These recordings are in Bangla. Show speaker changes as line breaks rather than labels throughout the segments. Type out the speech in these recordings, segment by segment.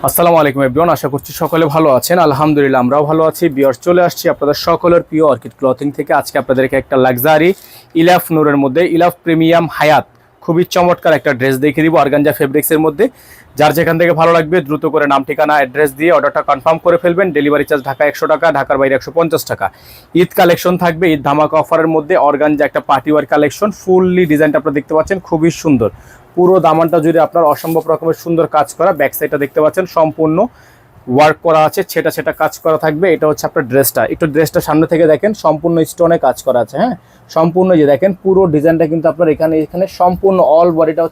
আসসালামু আলাইকুম এভরিওয়ান, আশা করছি সকলে ভালো আছেন। আলহামদুলিল্লাহ আমরাও ভালো আছি। ভিউয়ার্স, চলে আসছি আপনাদের সকলের প্রিয় অর্কিড ক্লথিং থেকে। আজকে আপনাদেরকে একটা লাক্সারি ইলাফ নূরের মধ্যে ইলাফ প্রিমিয়াম হায়াত খুবই চমৎকার একটা ড্রেস দেখিয়ে দিব অর্গানজা ফেব্রিক্সের মধ্যে। যার যেখান থেকে ভালো লাগবে দ্রুত করে নাম ঠিকানা অ্যাড্রেস দিয়ে অর্ডারটা কনফার্ম করে ফেলবেন। ডেলিভারি চার্জ ঢাকা 100 টাকা, ঢাকার বাইরে 150 টাকা। ঈদ কালেকশন থাকবে, ঈদ ধামাকা অফারের মধ্যে অর্গানজা একটা পার্টি ওয়ার কালেকশন। ফুললি ডিজাইনটা আপনারা দেখতে পাচ্ছেন, খুবই সুন্দর। পুরো দামানটা জুড়ে আপনার অসম্ভব রকমের সুন্দর কাজ করা। ব্যাক সাইডটা দেখতে পাচ্ছেন সম্পূর্ণ ওয়ার্ক করা আছে, সেটা সেটা কাজ করা থাকবে। এটা হচ্ছে আপনার ড্রেসটা, একটু ড্রেসটা সামনে থেকে দেখেন, সম্পূর্ণ স্টোনে কাজ করা আছে। হ্যাঁ, সম্পূর্ণ যে দেখেন পুরো ডিজাইনটা কিন্তু আপনার এখানে সম্পূর্ণ অল বডিটা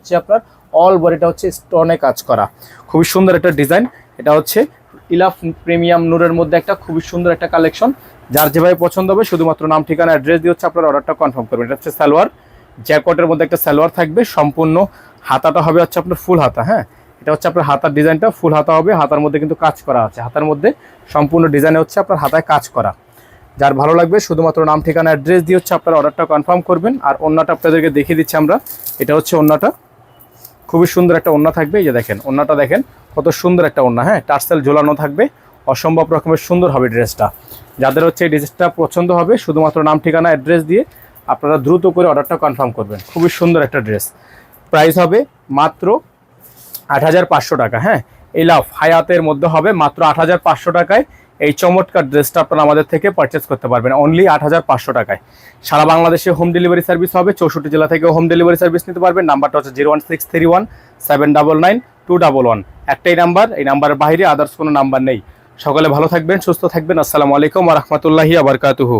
হচ্ছে স্টোনে কাজ করা। খুবই সুন্দর একটা ডিজাইন। এটা হচ্ছে ইলাফ প্রিমিয়াম নূরের মধ্যে একটা খুবই সুন্দর একটা কালেকশন। যার যেভাবে পছন্দ হবে শুধুমাত্র নাম ঠিকানা অ্যাড্রেস দিয়ে হচ্ছে আপনার অর্ডারটা কনফার্ম করবেন। এটা হচ্ছে সালোয়ার, জ্যাকটের মধ্যে একটা সালোয়ার থাকবে। সম্পূর্ণ হাতাটা হবে হচ্ছে আপনার ফুল হাতা। হ্যাঁ, এটা হচ্ছে আপনার হাতার ডিজাইনটা ফুল হাতা হবে। হাতার মধ্যে কিন্তু কাজ করা আছে, হাতার মধ্যে সম্পূর্ণ ডিজাইনে হচ্ছে আপনার হাতায় কাজ করা। যার ভালো লাগবে শুধুমাত্র নাম ঠিকানা অ্যাড্রেস দিয়ে হচ্ছে আপনার অর্ডারটা কনফার্ম করবেন। আর ওন্নাটা আপনাদেরকে দেখিয়ে দিচ্ছি আমরা। এটা হচ্ছে ওন্নাটা, খুবই সুন্দর একটা ওন্না থাকবে। এই যে দেখেন ওন্নাটা দেখেন কত সুন্দর একটা ওন্না। হ্যাঁ, টার্সেল ঝোলানো থাকবে, অসম্ভব রকমের সুন্দর হবে ড্রেসটা। যাদের হচ্ছে এই ড্রেসটা পছন্দ হবে শুধুমাত্র নাম ঠিকানা অ্যাড্রেস দিয়ে আপনারা দ্রুত করে অর্ডারটা কনফার্ম করবেন। খুবই সুন্দর একটা ড্রেস। প্রাইস হবে মাত্র ৮৫০০ টাকা। হ্যাঁ, এই লাভ হায়াতের মধ্যে হবে মাত্র ৮৫০০ টাকায়। এই চমৎকার ড্রেসটা আপনারা আমাদের থেকে পারচেস করতে পারবেন অনলি ৮৫০০ টাকায়। সারা বাংলাদেশে হোম ডেলিভারি সার্ভিস হবে, ৬৪ জেলা থেকে হোম ডেলিভারি সার্ভিস নিতে পারবেন। নাম্বারটা হচ্ছে 01631799211। একটাই নাম্বার, এই নাম্বারের বাইরে আদার্স কোনো নাম্বার নেই। সকলে ভালো থাকবেন, সুস্থ থাকবেন। আসসালামু আলাইকুম ওয়া রাহমাতুল্লাহি ওয়া বারাকাতুহু।